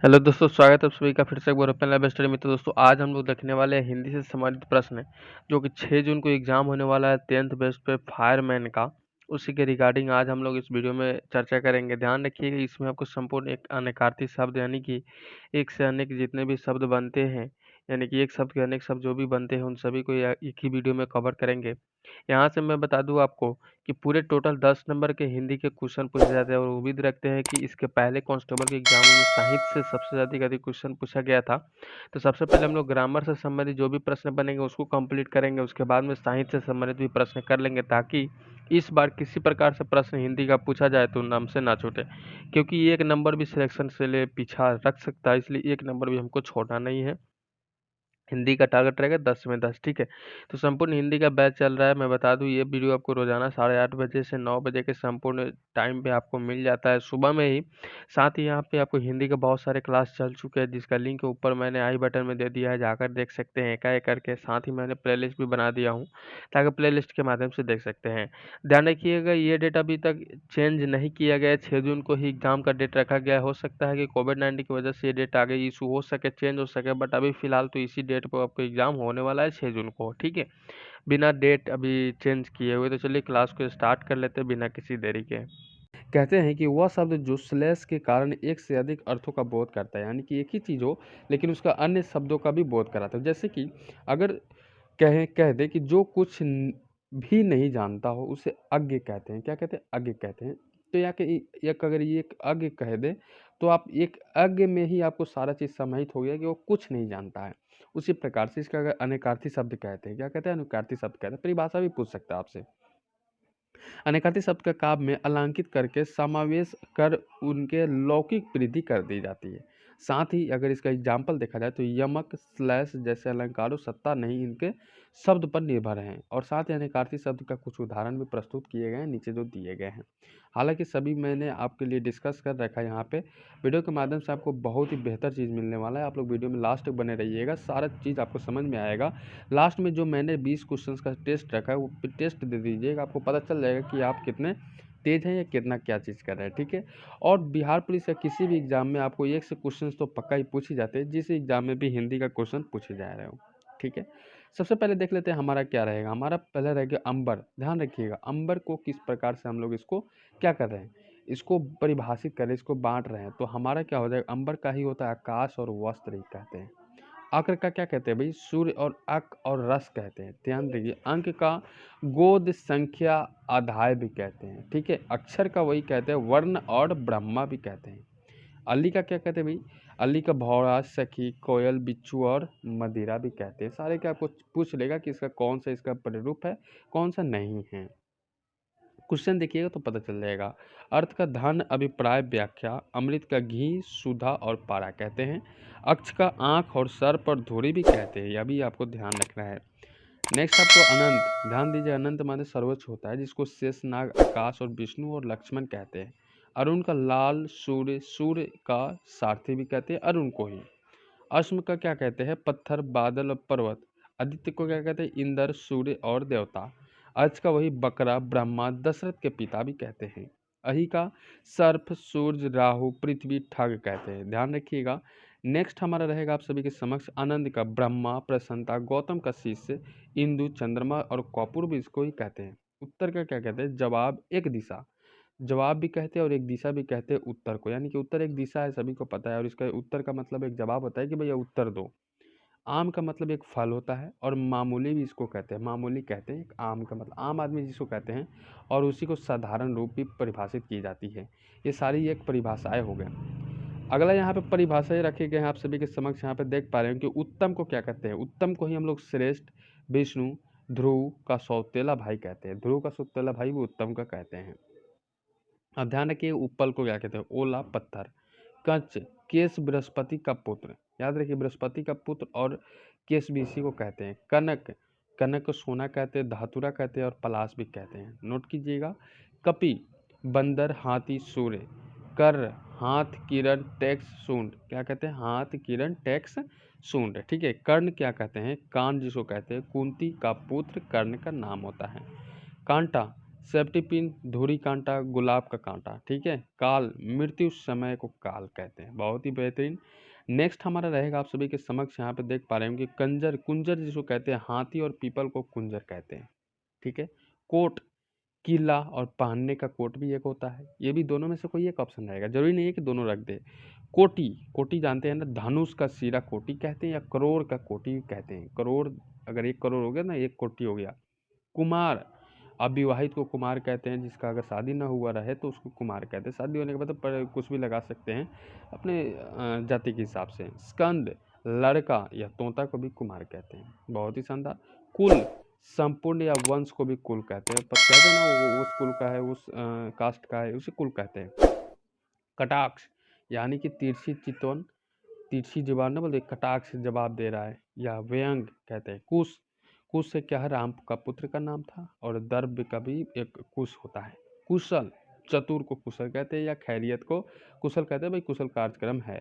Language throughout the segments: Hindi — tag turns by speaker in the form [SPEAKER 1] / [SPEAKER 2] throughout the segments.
[SPEAKER 1] हेलो दोस्तों, स्वागत है आप सभी का फिर से एक बार अपने लाइव स्टडी में। तो दोस्तों आज हम लोग देखने वाले हैं हिंदी से संबंधित प्रश्न जो कि 6 जून को एग्जाम होने वाला है 10th बेस्ट पे फायरमैन का। उसी के रिगार्डिंग आज हम लोग इस वीडियो में चर्चा करेंगे। ध्यान रखिएगा, इसमें आपको संपूर्ण एक अनेकार्थी शब्द यानी कि एक से अनेक जितने भी शब्द बनते हैं, यानी कि एक शब्द के अनेक शब्द जो भी बनते हैं उन सभी को एक ही वीडियो में कवर करेंगे। यहाँ से मैं बता दूं आपको कि पूरे टोटल 10 नंबर के हिंदी के क्वेश्चन पूछे जाते हैं और उम्मीद रखते हैं कि इसके पहले कांस्टेबल के एग्जामों में साहित्य से सबसे अधिक क्वेश्चन पूछा गया था। तो सबसे पहले हम लोग ग्रामर से संबंधित जो भी प्रश्न बनेंगे उसको कंप्लीट करेंगे, उसके बाद में साहित्य से संबंधित भी प्रश्न कर लेंगे ताकि इस बार किसी प्रकार से प्रश्न हिंदी का पूछा जाए तो नाम से ना छूटे, क्योंकि एक नंबर भी सिलेक्शन से ले पीछा रख सकता है, इसलिए एक नंबर भी हमको छोड़ना नहीं है। हिंदी का टारगेट रहेगा 10 में 10, ठीक है। तो संपूर्ण हिंदी का बैच चल रहा है। मैं बता दूं ये वीडियो आपको रोजाना 8:30 बजे से 9 बजे के संपूर्ण टाइम पे आपको मिल जाता है सुबह में ही। साथ ही यहाँ पे आपको हिंदी के बहुत सारे क्लास चल चुके हैं जिसका लिंक ऊपर मैंने आई बटन में दे दिया है, जाकर देख सकते हैं एक-एक करके। साथ ही मैंने प्लेलिस्ट भी बना दिया हूँ ताकि प्लेलिस्ट के माध्यम से देख सकते हैं। ध्यान रखिएगा, ये डेट अभी तक चेंज नहीं किया गया है। 6 जून को ही एग्जाम का डेट रखा गया है। हो सकता है कि कोविड-19 की वजह से ये डेट आगे इशू हो सके, चेंज हो सके, बट अभी फिलहाल तो इसी डेट पे आपको एग्जाम होने वाला है 6 जून को, ठीक है। बिना डेट अभी चेंज किए हुए। तो चलिए क्लास को स्टार्ट कर लेते हैं बिना किसी देरी के। कहते हैं कि वह शब्द जो श्लेष के कारण एक से अधिक अर्थों का बोध करता है, यानी कि एक ही चीज हो लेकिन उसका अन्य शब्दों का भी बोध कराता है। जैसे कि अगर कह दे कि जो कुछ भी नहीं जानता हो उसे अज्ञ कहते हैं। क्या कहते हैं? अज्ञ कहते हैं। तो या कि एक अगर ये एक अज्ञ कह दे तो आप एक अज्ञ में ही आपको सारा चीज समाहित हो गया कि वो कुछ नहीं जानता है। उसी प्रकार से इसका अगर अनेकार्थी शब्द कहते हैं। क्या कहते हैं? अनुकार्थी शब्द कहते हैं। परिभाषा भी पूछ सकता है आपसे। अनेकार्थी शब्द का काव्य में अलंकित करके समावेश कर उनके लौकिक वृद्धि कर दी जाती है। साथ ही अगर इसका एग्जाम्पल देखा जाए तो यमक स्लैश जैसे अलंकारों सत्ता नहीं इनके शब्द पर निर्भर हैं। और साथ ही अनेकार्थी शब्द का कुछ उदाहरण भी प्रस्तुत किए गए हैं नीचे जो दिए गए हैं। हालांकि सभी मैंने आपके लिए डिस्कस कर रखा है यहाँ पे। वीडियो के माध्यम से आपको बहुत ही बेहतर चीज़ मिलने वाला है। आप लोग वीडियो में लास्ट तक बने रहिएगा, सारा चीज़ आपको समझ में आएगा। लास्ट में जो मैंने 20 क्वेश्चंस का टेस्ट रखा है वो टेस्ट दे दीजिएगा, आपको पता चल जाएगा कि आप कितने तेज हैं या कितना क्या चीज़ कर रहे हैं, ठीक है। और बिहार पुलिस या किसी भी एग्जाम में आपको एक से क्वेश्चंस तो पक्का ही पूछ ही जाते हैं, जिस एग्जाम में भी हिंदी का क्वेश्चन पूछे जा रहे हो, ठीक है। सबसे पहले देख लेते हैं हमारा क्या रहेगा। हमारा पहले रहेगा अंबर। ध्यान रखिएगा, अंबर को किस प्रकार से हम लोग इसको क्या कर रहे हैं, इसको परिभाषित कर रहे हैं, इसको बांट रहे हैं। तो हमारा क्या हो जाएगा, अंबर का ही होता है आकाश और वस्त्र ही कहते हैं। अक्र का क्या कहते हैं भाई, सूर्य और अक और रस कहते हैं। ध्यान देखिए, अंक का गोद संख्या आधाय भी कहते हैं, ठीक है। अक्षर का वही कहते हैं, वर्ण और ब्रह्मा भी कहते हैं। अली का क्या कहते हैं भाई, अली का भौरा सखी कोयल बिच्छू और मदिरा भी कहते हैं। सारे क्या आपको पूछ लेगा कि इसका कौन सा इसका प्रतिरूप है, कौन सा नहीं है। क्वेश्चन देखिएगा तो पता चल जाएगा। अर्थ का धन अभिप्राय व्याख्या, अमृत का घी सुधा और पारा कहते हैं। अक्ष का आंख और सर पर धुरी भी कहते हैं, यह भी आपको ध्यान रखना है। नेक्स्ट आपको अनंत। ध्यान दीजिए, अनंत माने सर्वोच्च होता है, जिसको शेषनाग आकाश और विष्णु और लक्ष्मण कहते हैं। अरुण का लाल सूर्य, सूर्य का सारथी भी कहते हैं अरुण को ही। अश्म का क्या कहते हैं, पत्थर बादल और पर्वत। आदित्य को क्या कहते हैं, इंद्र सूर्य और देवता। अर्च का वही बकरा ब्रह्मा दशरथ के पिता भी कहते हैं। अहि का सर्प सूर्य राहु पृथ्वी ठग कहते हैं। ध्यान रखिएगा। नेक्स्ट हमारा रहेगा आप सभी के समक्ष आनंद का ब्रह्मा प्रसन्नता गौतम का शिष्य इंदु चंद्रमा और कपूर भी इसको ही कहते हैं। उत्तर का क्या कहते हैं, जवाब एक दिशा। जवाब भी कहते हैं और एक दिशा भी कहते हैं उत्तर को, यानी कि उत्तर एक दिशा है सभी को पता है, और इसका उत्तर का मतलब एक जवाब होता है कि भैया उत्तर दो। आम का मतलब एक फल होता है और मामूली भी इसको कहते हैं, मामूली कहते हैं एक आम का मतलब आम आदमी जिसको कहते हैं, और उसी को साधारण रूप भी परिभाषित की जाती है। ये सारी एक परिभाषाएं हो गए। अगला यहाँ पे परिभाषाएं रखे गए हैं आप सभी के समक्ष। यहाँ पे देख पा रहे हैं कि उत्तम को क्या कहते हैं, उत्तम को ही हम लोग श्रेष्ठ, विष्णु ध्रुव का सौतेला भाई कहते हैं, ध्रुव का सौतेला भाई भी उत्तम का कहते हैं। अब ध्यान रखिए, उपल को क्या कहते हैं, ओला पत्थर। कंच केस बृहस्पति का पुत्र, याद रखिए बृहस्पति का पुत्र, और केस भी इसी को कहते हैं। कनक, कनक को सोना कहते हैं, धातुरा कहते हैं और पलाश भी कहते हैं, नोट कीजिएगा। कपि बंदर हाथी सूर्य। कर हाथ किरण टैक्स सूंड, क्या कहते हैं, हाथ किरण टैक्स सूंड, ठीक है। कर्ण क्या कहते हैं, कान जिसको कहते हैं, कुंती का पुत्र कर्ण का नाम होता है। कांटा
[SPEAKER 2] सेफ्टी पिन, धूरी कांटा, गुलाब का कांटा, ठीक है। काल, मृत्यु समय को काल कहते हैं, बहुत ही बेहतरीन। नेक्स्ट हमारा रहेगा आप सभी के समक्ष, यहाँ पे देख पा रहे होंगे कंजर, कुंजर जिसको कहते हैं, हाथी और पीपल को कुंजर कहते हैं, ठीक है। कोट, किला और पहनने का कोट भी एक होता है, ये भी दोनों में से कोई एक ऑप्शन रहेगा, जरूरी नहीं है कि दोनों रख दे। कोटी, कोटी जानते हैं ना, धनुष का सिरा कोटी कहते हैं या करोड़ का कोटी कहते हैं। करोड़, अगर 1 करोड़ हो गया ना, 1 कोटी हो गया। कुमार, अविवाहित को कुमार कहते हैं, जिसका अगर शादी ना हुआ रहे तो उसको कुमार कहते हैं, शादी होने के बाद तो कुछ भी लगा सकते हैं अपने जाति के हिसाब से। स्कंद, लड़का या तोता को भी कुमार कहते हैं, बहुत ही शानदार। कुल, संपूर्ण या वंश को भी कुल कहते हैं, पर कहते हैं ना वो उस कुल का है, उस कास्ट का है, उसे कुल कहते हैं। कटाक्ष, यानी कि तिरछी चितवन, तिरछी जुबान ना बोलते, कटाक्ष से जवाब दे रहा है, या व्यंग कहते हैं। कुश, कुश से क्या है, राम का पुत्र का नाम था, और द्रव्य का भी एक कुश होता है। कुशल, चतुर को कुशल कहते हैं, या खैरियत को कुशल कहते हैं, भाई कुशल कार्यक्रम है।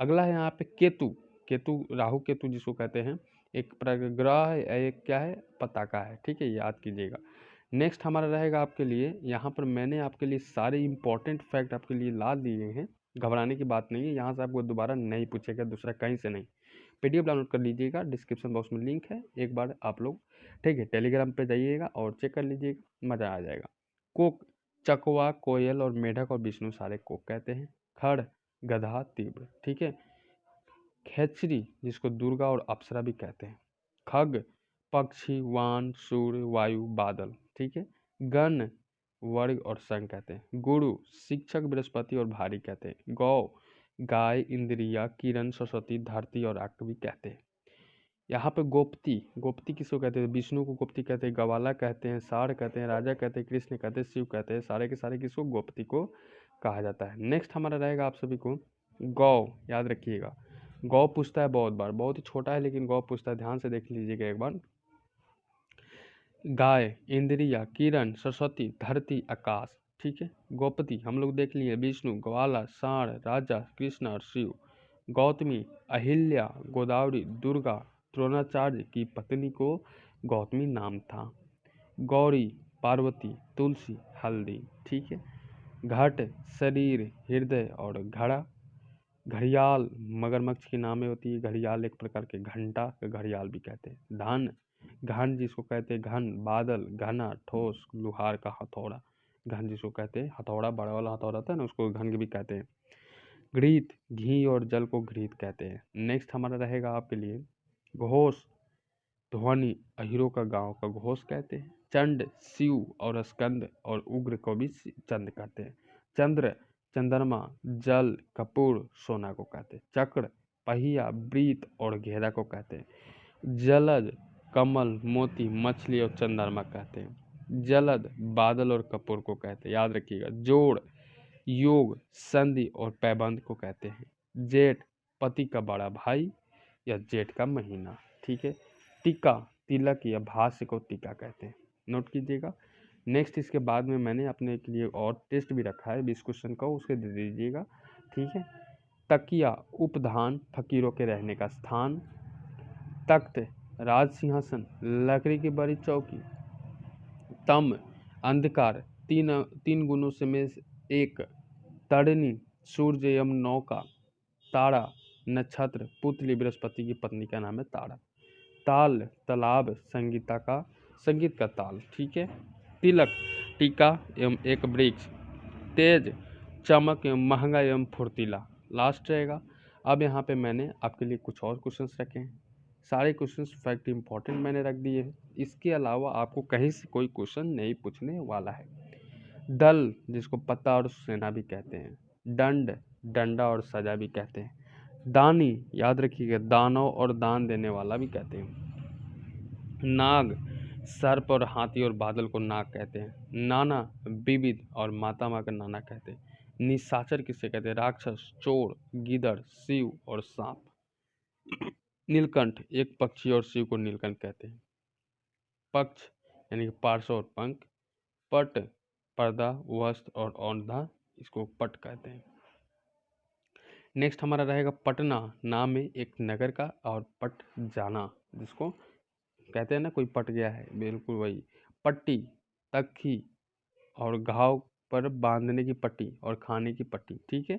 [SPEAKER 2] अगला है यहाँ पे केतु, केतु राहु केतु जिसको कहते हैं, एक ग्रह है, एक क्या है, पताका है, ठीक है, याद कीजिएगा। नेक्स्ट हमारा रहेगा आपके लिए, यहाँ पर मैंने आपके लिए सारे इंपॉर्टेंट फैक्ट आपके लिए ला दिए हैं, घबराने की बात नहीं है, यहाँ से आपको दोबारा नहीं पूछेगा, दूसरा कहीं से नहीं। पीडीएफ डाउनलोड कर लीजिएगा, डिस्क्रिप्शन बॉक्स में लिंक है, एक बार आप लोग, ठीक है, टेलीग्राम पे जाइएगा और चेक कर लीजिएगा, मज़ा आ जाएगा। कोक, चकवा, कोयल और मेढक और विष्णु सारे कोक कहते हैं। खड़, गधा, तीव्र, ठीक है। खेचरी, जिसको दुर्गा और अप्सरा भी कहते हैं। खग, पक्षी, वान, सूर्य, वायु, बादल, ठीक है। गण, वर्ग और संघ कहते हैं। गुरु, शिक्षक, बृहस्पति और भारी कहते हैं। गौ, गाय, इंद्रिया, किरण, सरस्वती, धरती और आग भी कहते हैं। यहाँ पे गोपति, गोपति किसको कहते हैं, विष्णु को गोपति कहते हैं, गवाला कहते हैं, सार कहते हैं, राजा कहते हैं, कृष्ण कहते हैं, शिव कहते हैं, सारे के सारे किसको, गोपति को कहा जाता है। नेक्स्ट हमारा रहेगा आप सभी को गौ, याद रखिएगा, गौ पूछता है बहुत बार, बहुत ही छोटा है लेकिन गौ पूछता है, ध्यान से देख लीजिएगा एक बार। गाय, इंद्रिया, किरण, सरस्वती, धरती, आकाश, ठीक है। गोपति हम लोग देख लिए, विष्णु, ग्वाला, साण, राजा, कृष्ण और शिव। गौतमी, अहिल्या, गोदावरी, दुर्गा, द्रोणाचार्य की पत्नी को गौतमी नाम था। गौरी, पार्वती, तुलसी, हल्दी, ठीक है। घट, शरीर, हृदय और घड़ा। घड़ियाल, मगरमच्छ की नामें होती है, घड़ियाल एक प्रकार के घंटा का घड़ियाल भी कहते हैं। धन, घन जिसको कहते हैं घन, बादल, घना, ठोस, लुहार का हथौड़ा, घन जिसको कहते हैं हथौड़ा, बड़ा वाला हथौड़ा होता है ना, उसको घन भी कहते हैं। घृत, घी और जल को घृत कहते हैं। नेक्स्ट हमारा रहेगा आपके लिए घोष, ध्वनि, अहिरों का गांव का घोष कहते हैं। चंड, शिव और स्कंद और उग्र को भी चंद कहते हैं। चंद्र, चंद्रमा, जल, कपूर, सोना को कहते हैं। चक्र, पहिया, वृत्त और घेरा को कहते हैं। जलद, कमल, मोती, मछली और चंद्रमा कहते हैं। जलद, बादल और कपूर को कहते हैं, याद रखिएगा। जोड़, योग, संधि और पैबंद को कहते हैं। जेठ, पति का बड़ा भाई या जेठ का महीना, ठीक है। टीका, तिलक या भाष्य को टीका कहते हैं, नोट कीजिएगा। नेक्स्ट इसके बाद में मैंने अपने के लिए और टेस्ट भी रखा है 20 क्वेश्चन का, उसके दे दीजिएगा, ठीक है। तकिया, उपधान, फकीरों के रहने का स्थान। तख्त, राज सिंहासन, लकड़ी की बड़ी चौकी। तम, अंधकार, तीन गुणों से में एक। तड़नी, सूर्य एवं नौका। तारा, नक्षत्र, पुतली, बृहस्पति की पत्नी का नाम है तारा। ताल, तालाब, संगीत का ताल, ठीक है। तिलक, टीका एवं एक वृक्ष। तेज, चमक एवं महंगा एवं फुर्तीला, लास्ट रहेगा। अब यहाँ पे मैंने आपके लिए कुछ और क्वेश्चंस रखे हैं, सारे क्वेश्चंस फैक्ट इंपॉर्टेंट मैंने रख दिए हैं, इसके अलावा आपको कहीं से कोई क्वेश्चन नहीं पूछने वाला है। दल, जिसको पत्ता और सेना भी कहते हैं। दंड, डंडा और सजा भी कहते हैं। दानी, याद रखिएगा, दानव और दान देने वाला भी कहते हैं। नाग, सर्प और हाथी और बादल को नाग कहते हैं। नाना, विविध और माता माँ का नाना कहते हैं। निशाचर किसे कहते हैं, राक्षस, चोर, गिदड़, शिव और सांप। नीलकंठ, एक पक्षी और शिव को नीलकंठ कहते हैं। पक्ष यानी कि पार्श्व और पंख। पट, पर्दा, वस्त्र और औंधा, इसको पट कहते हैं। नेक्स्ट हमारा रहेगा पटना, नाम है एक नगर का, और पट जाना, जिसको कहते हैं ना कोई पट गया है, बिल्कुल वही। पट्टी, तखी, और घाव पर बांधने की पट्टी और खाने की पट्टी, ठीक है।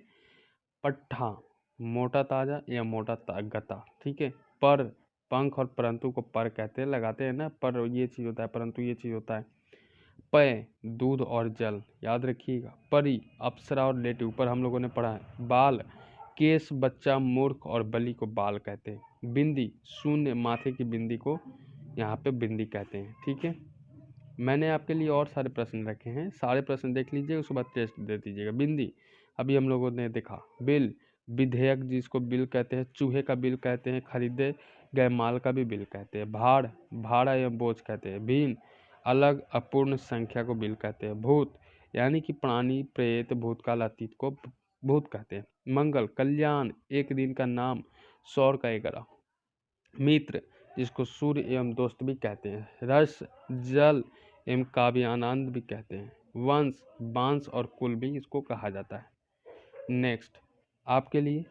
[SPEAKER 2] पट्ठा, मोटा ताजा या मोटा गता, ठीक है। पर, पंख और परंतु को पर कहते हैं, लगाते हैं ना, पर ये चीज होता है, परंतु ये चीज होता है। पय, दूध और जल, याद रखिएगा। परी, अप्सरा और लेटी, ऊपर हम लोगों ने पढ़ा है। बाल, केस, बच्चा, मूर्ख और बलि को बाल कहते हैं। बिंदी, शून्य, माथे की बिंदी को यहाँ पे बिंदी कहते हैं, ठीक है। मैंने आपके लिए और सारे प्रश्न रखे हैं, सारे प्रश्न देख लीजिए, उसके बाद टेस्ट दे दीजिएगा। बिंदी अभी हम लोगों ने देखा। बिल, विधेयक जिसको बिल कहते हैं, चूहे का बिल कहते हैं, खरीदे गए माल का भी बिल कहते हैं। भाड़, भाड़ा या बोझ कहते हैं। भीन, अलग अपूर्ण संख्या को बिल कहते हैं। भूत, यानी कि प्राणी, प्रेत, भूतकाल, अतीत को भूत कहते हैं। मंगल, कल्याण, एक दिन का नाम, सौर का 11। मित्र, जिसको सूर्य एवं दोस्त भी कहते हैं। रस, जल एवं काव्यानंद भी कहते हैं। वंश, बांस और कुल भी इसको कहा जाता है। नेक्स्ट आपके लिए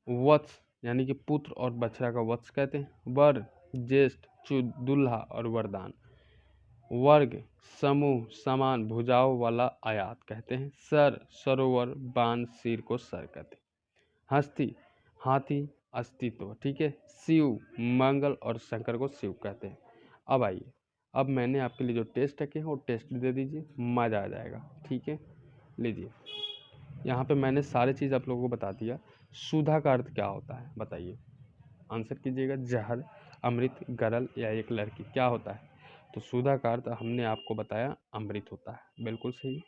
[SPEAKER 2] वत्स, यानी कि पुत्र और बछड़ा का वत्स कहते हैं। वर, ज्येष्ठ, दुल्हा और वरदान। वर्ग, समूह, समान भुजाओं वाला आयात कहते हैं। सर, सरोवर, बाण, सिर को सर कहते हैं। हस्ती, हाथी, अस्तित्व, ठीक है। शिव, मंगल और शंकर को शिव कहते हैं। अब आइए, अब मैंने आपके लिए जो टेस्ट रखे हैं वो टेस्ट दे दीजिए, मजा आ जाएगा, ठीक है। लीजिए, यहाँ पे मैंने सारी चीज़ आप लोगों को बता दिया। सुधा का अर्थ क्या होता है बताइए, आंसर कीजिएगा। जहर, अमृत, गरल या एक लड़की, क्या होता है? तो सुधा का अर्थ हमने आपको बताया अमृत होता है, बिल्कुल सही।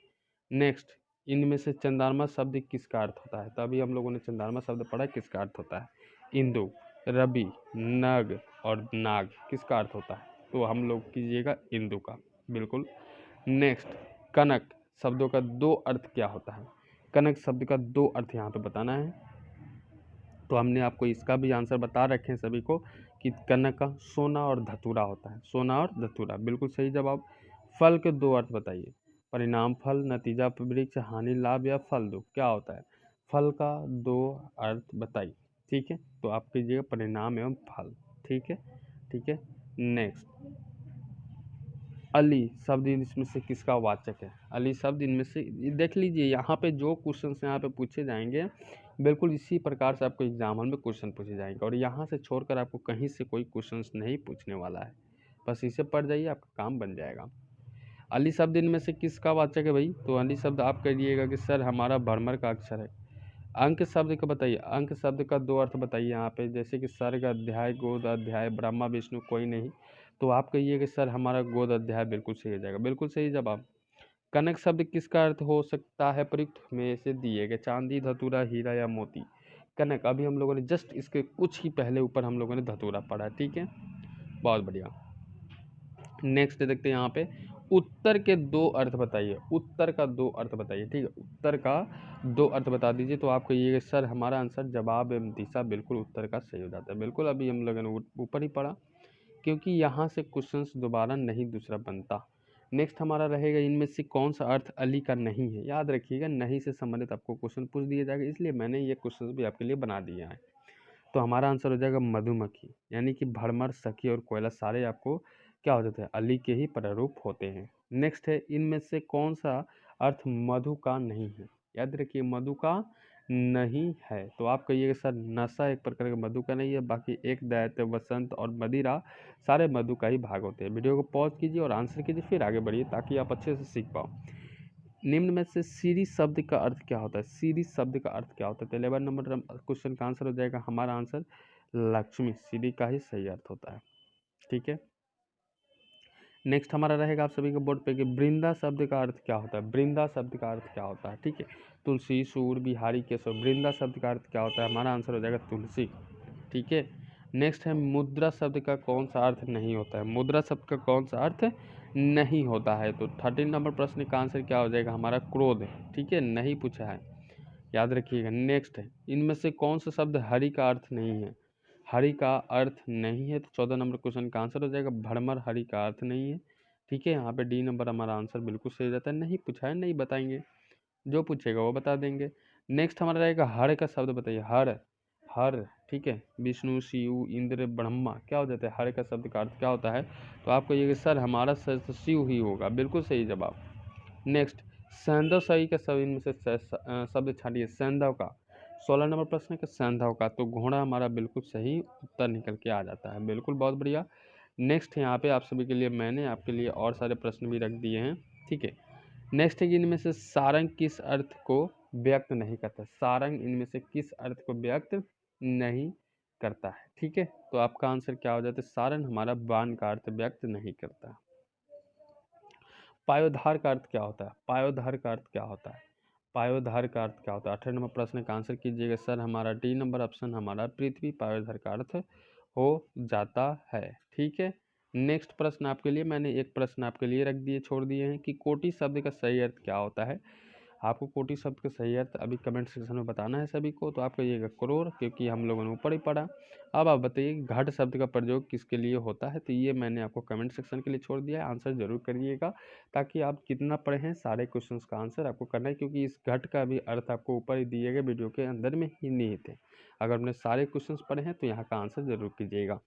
[SPEAKER 2] नेक्स्ट, इनमें से चंद्रमा शब्द किसका अर्थ होता है? तभी हम लोगों ने चंद्रमा शब्द पढ़ा, किसका अर्थ होता है? इंदु, रवि, नग और नाग, किसका अर्थ होता है? तो हम लोग कीजिएगा इंदु का, बिल्कुल। नेक्स्ट, कनक शब्दों का दो अर्थ क्या होता है? कनक शब्द का दो अर्थ यहाँ पे बताना है। तो हमने आपको इसका भी आंसर बता रखे हैं सभी को कि कनक का सोना और धतूरा होता है, सोना और धतूरा, बिल्कुल सही जवाब। फल के दो अर्थ बताइए। परिणाम फल, नतीजा वृक्ष, हानि लाभ या फल दुख, क्या होता है? फल का दो अर्थ बताइए, ठीक है। तो आप कीजिएगा परिणाम एवं फल, ठीक है, ठीक है। नेक्स्ट, अली शब्द इसमें से किसका वाचक है? अली शब्द इनमें से, देख लीजिए यहाँ पे जो क्वेश्चन यहाँ पे पूछे जाएंगे बिल्कुल इसी प्रकार से आपको एग्जाम हॉल में क्वेश्चन पूछे जाएंगे, और यहाँ से छोड़कर आपको कहीं से कोई क्वेश्चन नहीं पूछने वाला है। बस इसे पढ़ जाइए, आपका काम बन जाएगा। अली शब्द इनमें से किसका वाचक है भाई? तो अली शब्द आप कहिएगा कि सर हमारा भ्रमर का अक्षर है। अंक शब्द का बताइए, अंक शब्द का दो अर्थ बताइए यहाँ पे, जैसे कि सर्ग अध्याय, गोद अध्याय, ब्रह्मा विष्णु कोई नहीं, तो आप कहिए कि सर हमारा गोद अध्याय, बिल्कुल सही हो जाएगा, बिल्कुल सही जवाब। कनक शब्द किसका अर्थ हो सकता है प्रयुक्त में से दिए गए? चांदी, धतूरा, हीरा या मोती। कनक, अभी हम लोगों ने जस्ट इसके कुछ ही पहले ऊपर हम लोगों ने धतूरा पढ़ा, ठीक है, बहुत बढ़िया। नेक्स्ट देखते हैं यहाँ पे, उत्तर के दो अर्थ बताइए, उत्तर का दो अर्थ बताइए, ठीक है, उत्तर का दो अर्थ बता दीजिए। तो आपको ये सर हमारा आंसर जवाब एवं दिशा, बिल्कुल उत्तर का सही हो जाता है, बिल्कुल। अभी हम लोगों ने ऊपर ही पढ़ा, क्योंकि यहाँ से क्वेश्चंस दोबारा नहीं दूसरा बनता। नेक्स्ट हमारा रहेगा, इनमें से कौन सा अर्थ अली का नहीं है? याद रखिएगा, नहीं से संबंधित आपको क्वेश्चन पूछ दिया जाएगा, इसलिए मैंने ये क्वेश्चन भी आपके लिए बना दिया है। तो हमारा आंसर हो जाएगा मधुमक्खी, यानी कि भ्रमर, सखी और कोयला सारे आपको क्या हो जाते हैं? अली के ही प्रारूप होते हैं। नेक्स्ट है, इनमें से कौन सा अर्थ मधु का नहीं है? याद रखिए, मधु का नहीं है। तो आप कहिएगा सर नशा एक प्रकार का मधु का नहीं है, बाकी एक दैत्य, वसंत और मदिरा सारे मधु का ही भाग होते हैं। वीडियो को पॉज कीजिए और आंसर कीजिए, फिर आगे बढ़िए ताकि आप अच्छे से सीख पाओ। निम्न में से सीरी शब्द का अर्थ क्या होता है? सीरी शब्द का अर्थ क्या होता है? तो 11 नंबर क्वेश्चन का आंसर हो जाएगा हमारा आंसर लक्ष्मी, सीरी का ही सही अर्थ होता है, ठीक है। नेक्स्ट हमारा रहेगा आप सभी के बोर्ड पे कि वृंदा शब्द का अर्थ क्या होता है? वृंदा शब्द का अर्थ क्या होता है? ठीक है, तुलसी, सूर, बिहारी, केशव, वृंदा शब्द का अर्थ क्या होता है? हमारा आंसर हो जाएगा तुलसी, ठीक है। नेक्स्ट है, मुद्रा शब्द का कौन सा अर्थ नहीं होता है? मुद्रा शब्द का कौन सा अर्थ नहीं होता है? तो 13 नंबर प्रश्न का आंसर क्या हो जाएगा? हमारा क्रोध, ठीक है, नहीं पूछा है, याद रखिएगा। नेक्स्ट है, इनमें से कौन सा शब्द हरि का अर्थ नहीं है? हरि का अर्थ नहीं है, तो 14 नंबर क्वेश्चन का आंसर हो जाएगा भ्रमर, हरि का अर्थ नहीं है, ठीक है। यहाँ पे डी नंबर हमारा आंसर बिल्कुल सही रहता है, नहीं पूछा है, नहीं बताएंगे, जो पूछेगा वो बता देंगे। नेक्स्ट हमारा रहेगा हर का शब्द बताइए, हर, हर, ठीक है, विष्णु, शिव, इंद्र, ब्रह्मा, क्या हो जाता है? हर का शब्द का अर्थ क्या होता है? तो आपको ये कि सर हमारा सर शिव ही होगा, बिल्कुल सही जवाब। नेक्स्ट, सैंधव सही का सब इनमें से शब्द छाटिए। सैंधव का 16 नंबर प्रश्न है कि सैंधव का, तो घोड़ा हमारा बिल्कुल सही उत्तर निकल के आ जाता है। बिल्कुल, बहुत बढ़िया। नेक्स्ट यहाँ पे आप सभी के लिए मैंने आपके लिए और सारे प्रश्न भी रख दिए हैं, ठीक है। नेक्स्ट है कि इनमें से सारंग किस अर्थ को व्यक्त नहीं करता। सारंग इनमें से किस अर्थ को व्यक्त नहीं करता है, ठीक है। तो आपका आंसर क्या हो जाता है, सारंग हमारा बाण का अर्थ व्यक्त नहीं करता। पायोधार का अर्थ क्या होता है। पायोधार का अर्थ क्या होता है। पायोधार का अर्थ क्या होता है। 18 नंबर प्रश्न का आंसर कीजिएगा सर। हमारा डी नंबर ऑप्शन हमारा पृथ्वी पायोधार का अर्थ हो जाता है, ठीक है। नेक्स्ट प्रश्न आपके लिए मैंने एक प्रश्न आपके लिए रख दिए, छोड़ दिए हैं कि कोटि शब्द का सही अर्थ क्या होता है। आपको कोटि शब्द का सही अर्थ अभी कमेंट सेक्शन में बताना है सभी को। तो आप कहिएगा करोड़, क्योंकि हम लोगों ने ऊपर ही पढ़ा। अब आप बताइए घट शब्द का प्रयोग किसके लिए होता है। तो ये मैंने आपको कमेंट सेक्शन के लिए छोड़ दिया है, आंसर जरूर करिएगा, ताकि आप कितना पढ़े हैं सारे क्वेश्चंस का आंसर आपको करना है, क्योंकि इस घट का भी अर्थ आपको ऊपर ही दिए गए वीडियो के अंदर में ही निहित है। अगर हमने सारे क्वेश्चंस पढ़े हैं तो यहाँ का आंसर जरूर कीजिएगा।